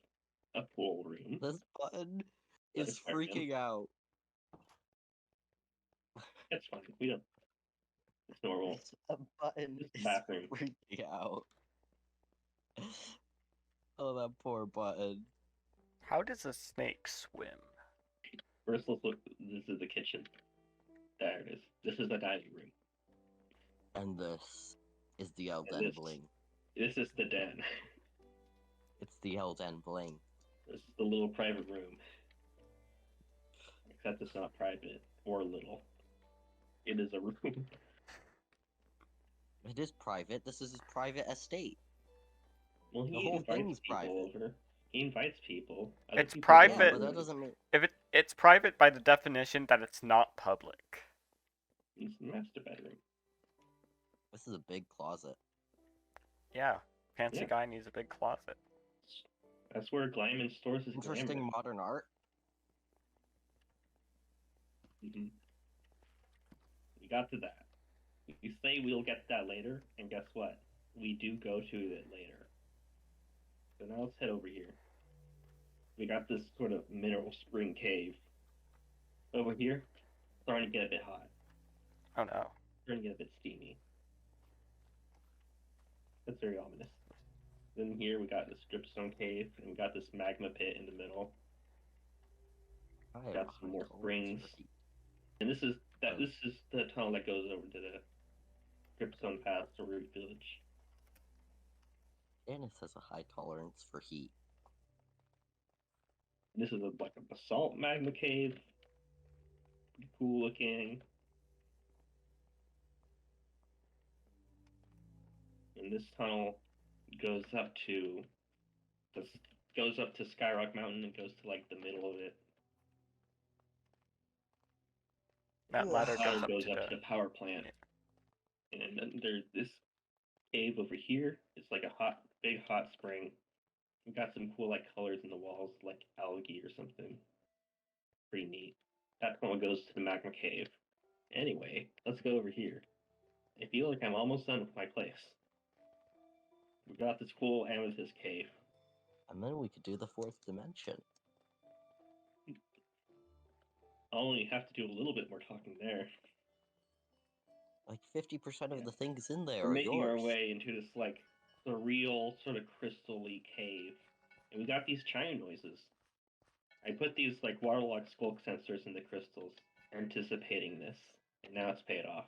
a pool room. This button is freaking out. It's fine. We don't. It's normal. A button is freaking out. Oh, that poor button. How does a snake swim? First, let's look. This is the kitchen. There it is. This is the dining room. And this is the Elden Bling. This is the den. It's the Elden Bling. This is the little private room. Except it's not private or little. It is a room. It is private. This is his private estate. Well, the whole thing's private. Over. He invites people. It's private. Yeah, but that doesn't mean... If it's private by the definition that it's not public. It's the master bedroom. This is a big closet. Yeah, fancy guy needs a big closet. That's where Glyman stores his interesting modern art. Mm-hmm. We got to that. We say we'll get to that later, and guess what? We do go to it later. So now let's head over here. We got this sort of mineral spring cave. Over here, starting to get a bit hot. Oh no. Starting to get a bit steamy. That's very ominous. Then here we got this dripstone cave, and we got this magma pit in the middle. Got some more springs. And this is the tunnel that goes over to the dripstone path to Root Village. Janice has a high tolerance for heat. This is like a basalt magma cave. Pretty cool looking. and this tunnel goes up to Skyrock Mountain and goes to like the middle of it. That ladder Ladder goes up to to the power plant, and then there's this cave over here. It's like a big hot spring. We've got some cool like colors in the walls, like algae or something. Pretty neat. That tunnel goes to the magma cave. Anyway, let's go over here. I feel like I'm almost done with my place. We got this cool amethyst cave. And then we could do the fourth dimension. I'll only have to do a little bit more talking there. Like 50% of the things in there We're are making yours. our way into this like surreal sort of crystal-y cave. And we got these chime noises. I put these like waterlogged skulk sensors in the crystals, anticipating this, and now it's paid off.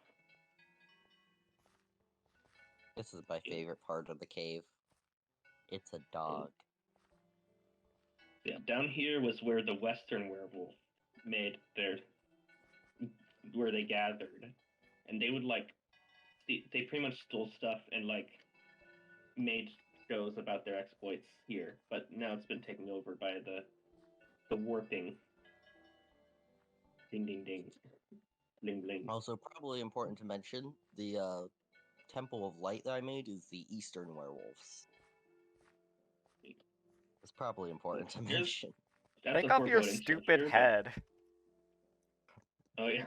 This is my favorite part of the cave. It's a dog. Yeah, down here was where the Western werewolf made where they gathered, and they would like, they pretty much stole stuff and like made shows about their exploits here, but now it's been taken over by the warping. Ding ding ding. Bling bling. Also, probably important to mention, the Temple of Light that I made is the Eastern werewolves. It's probably important to mention. That's Take a off your foreboding stupid gesture, head. but- Oh yeah.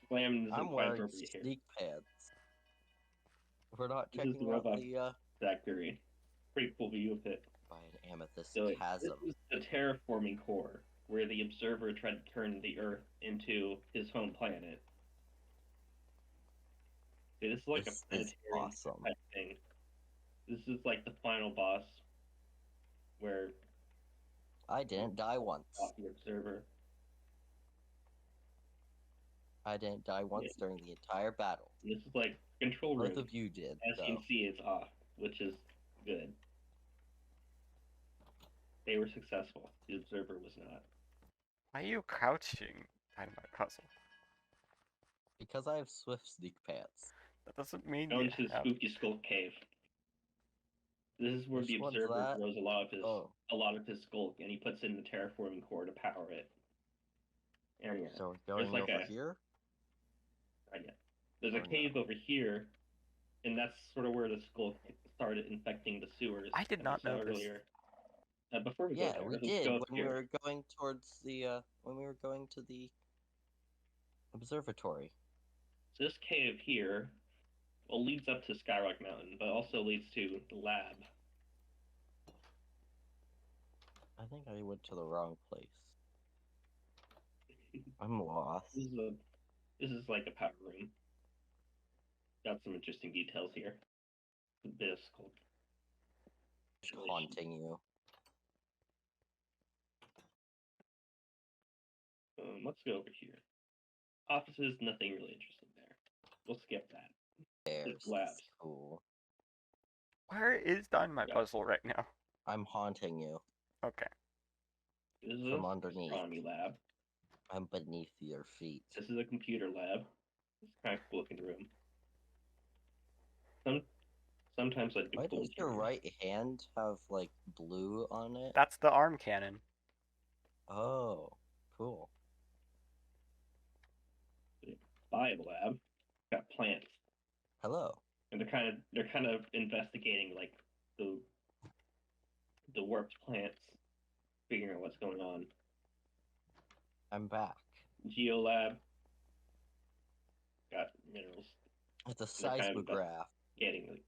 Slam isn't I'm quite wearing appropriate here. sneak pants. We're not This is checking the out robot the factory. Pretty cool view of it. by an amethyst So chasm. this is the terraforming core, where the Observer tried to turn the Earth into his home planet. See, this is like This a is planetarium awesome. type thing. This is like the final boss, where I didn't die once. off the Observer. I didn't die once during the entire battle. This is like control room. Both of you did, As you though. can see, it's off, which is good. They were successful. The Observer was not. Why are you crouching behind my puzzle? Because I have swift sneak pants. That doesn't mean Go you into the have... spooky skull cave. This is where Which the one's Observer that? grows a lot of his skulk, and he puts it in the terraforming core to power it. And yeah, So we're going like over here? there's a Oh, no. cave over here, and that's sort of where the skull started infecting the sewers. I did that we not saw know this. earlier. Before we Yeah, go there, we let's did go when up we here. were going towards the when we were going to the observatory. So this cave here, well, leads up to Skyrock Mountain, but also leads to the lab. I think I went to the wrong place. I'm lost. This is like a power room. Got some interesting details here. A bit of skull. Haunting you. Let's go over here. Offices, nothing really interesting there. We'll skip that. There's labs. cool. Where is Dynamite Yeah. Puzzle right now? I'm haunting you. Okay. This is From a underneath. astronomy lab. I'm beneath your feet. This is a computer lab. It's kind of cool looking room. Sometimes I do Why cool does your interiors. right hand have like blue on it? That's the arm cannon. Oh, cool. Bio lab. Got plants. Hello. And they're kind of investigating like the warped plants, figuring out what's going on. I'm back. Geolab. Got minerals. It's a They're kind of seismograph. Getting like,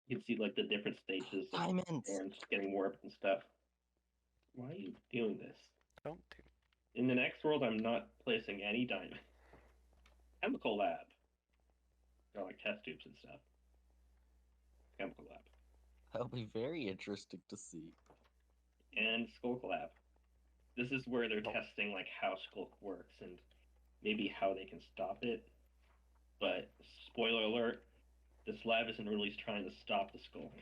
you can see like the different stages of Diamonds! and getting warped and stuff. Why are you doing this? Don't do. In the next world, I'm not placing any diamond. Chemical lab. Got like test tubes and stuff. Chemical lab. That'll be very interesting to see. And Skulk lab. This is where they're testing like how Skulk works and maybe how they can stop it. But spoiler alert, this lab isn't really trying to stop the Skulk.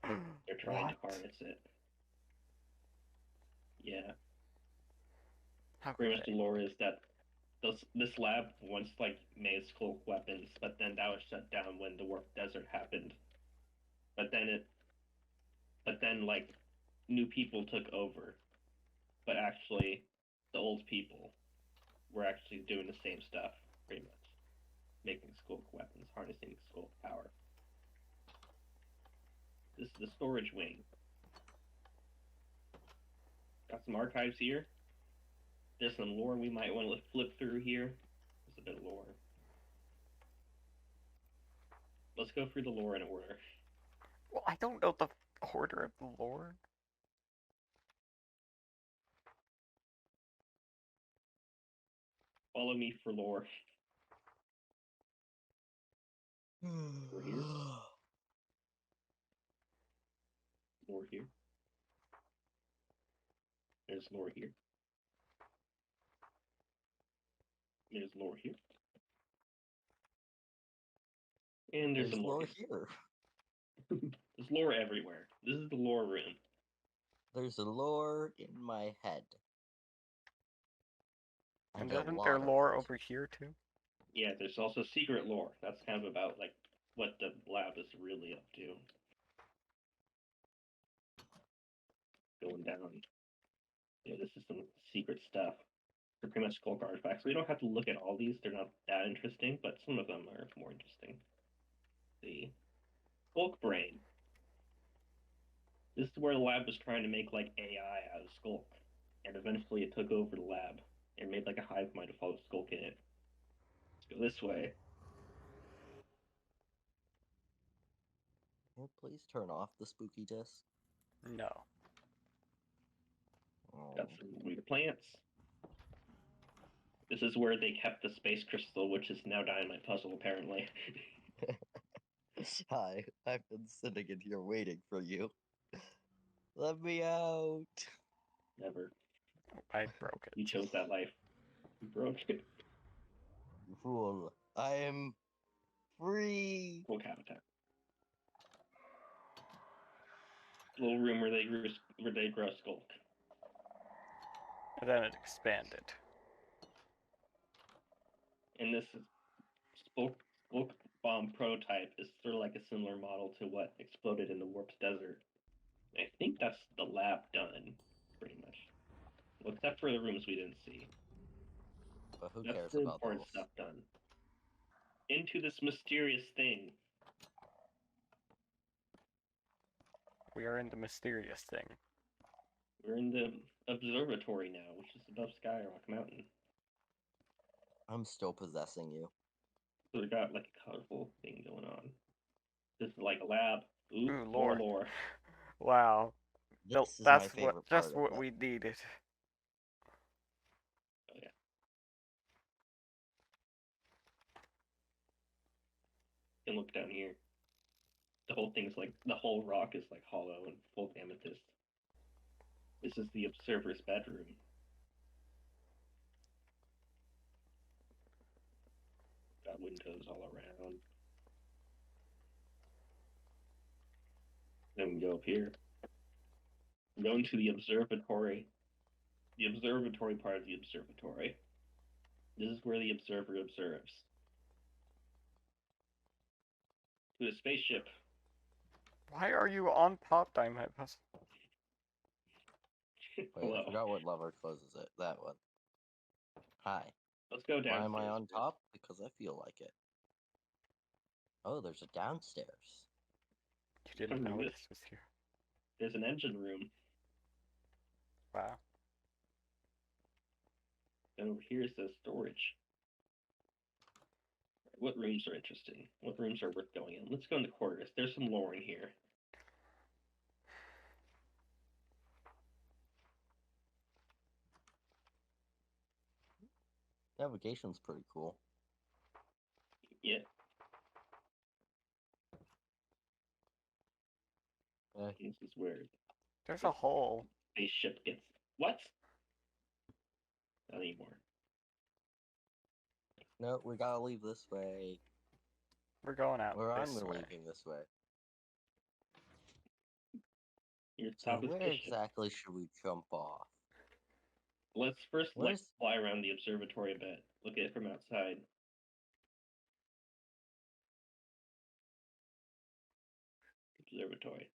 They're trying to What? harness it. Yeah. How Pretty could much they? the lore is that this lab once like made skulk weapons, but then that was shut down when the Warp Desert happened. But then like new people took over, but actually the old people were actually doing the same stuff pretty much, making skulk weapons, harnessing skulk power. This is the storage wing. Got some archives here. There's some lore we might want to flip through here. There's a bit of lore. Let's go through the lore in order. Well, I don't know the order of the lore. Follow me for lore. We're here. Lore here. There's lore here. There's lore here. And there's some lore lore here. There's lore everywhere. This is the lore room. There's a lore in my head. And a isn't lot there of lore it. over here too? Yeah, there's also secret lore. That's kind of about like what the lab is really up to. Going down. Yeah, this is some secret stuff. They're pretty much skulk artifacts. We don't have to look at all these. They're not that interesting, but some of them are more interesting. The Skulk Brain. This is where the lab was trying to make like AI out of Skulk, and eventually it took over the lab and made like a hive mind with all the Skulk in it. Let's go this way. Can you please turn off the spooky disc? No. Got some weird plants. This is where they kept the space crystal, which is now dynamite puzzle apparently. Hi, I've been sitting in here waiting for you. Let me out. Never. I broke it. You chose that life. You broke it. You fool. I am free. Skulk habitat. Little room where they grow skulk. And then it expanded. And this is skulk bomb prototype is sort of like a similar model to what exploded in the Warped Desert. I think that's the lab done, pretty much. Well, except for the rooms we didn't see. But who That's cares the about important those? stuff done. Into this mysterious thing. We are in the mysterious thing. We're in the Observatory now, which is above Skyrock Mountain. I'm still possessing you. So we got like a colorful thing going on. This is like a lab. Ooh, Ooh, more lore. lore. Wow. This is That's my favorite just part what of we it. needed. Oh yeah. You can look down here. The whole thing's like the whole rock is like hollow and full of amethyst. This is the observer's bedroom. Got windows all around. Then we go up here. We go into the observatory. The observatory part of the observatory. This is where the observer observes. To the spaceship. Why are you on top, Dynamite Puzzle? Wait, Hello. I forgot what lever closes it. That one. Hi. Let's go downstairs. Why am I on first. top? Because I feel like it. Oh, there's a downstairs. You didn't know This. this was here. There's an engine room. Wow. And over here it says storage. What rooms are interesting? What rooms are worth going in? Let's go in the quarters. There's some lore in here. Navigation's pretty cool. Yeah. This is where There's a hole. spaceship gets. What? Not anymore. No, we gotta leave this way. We're going out Or I'm this way. leaving this way. You're So top of where spaceship. exactly should we jump off? Let's first like Where's fly around the observatory a bit. Look at it from outside. Observatory.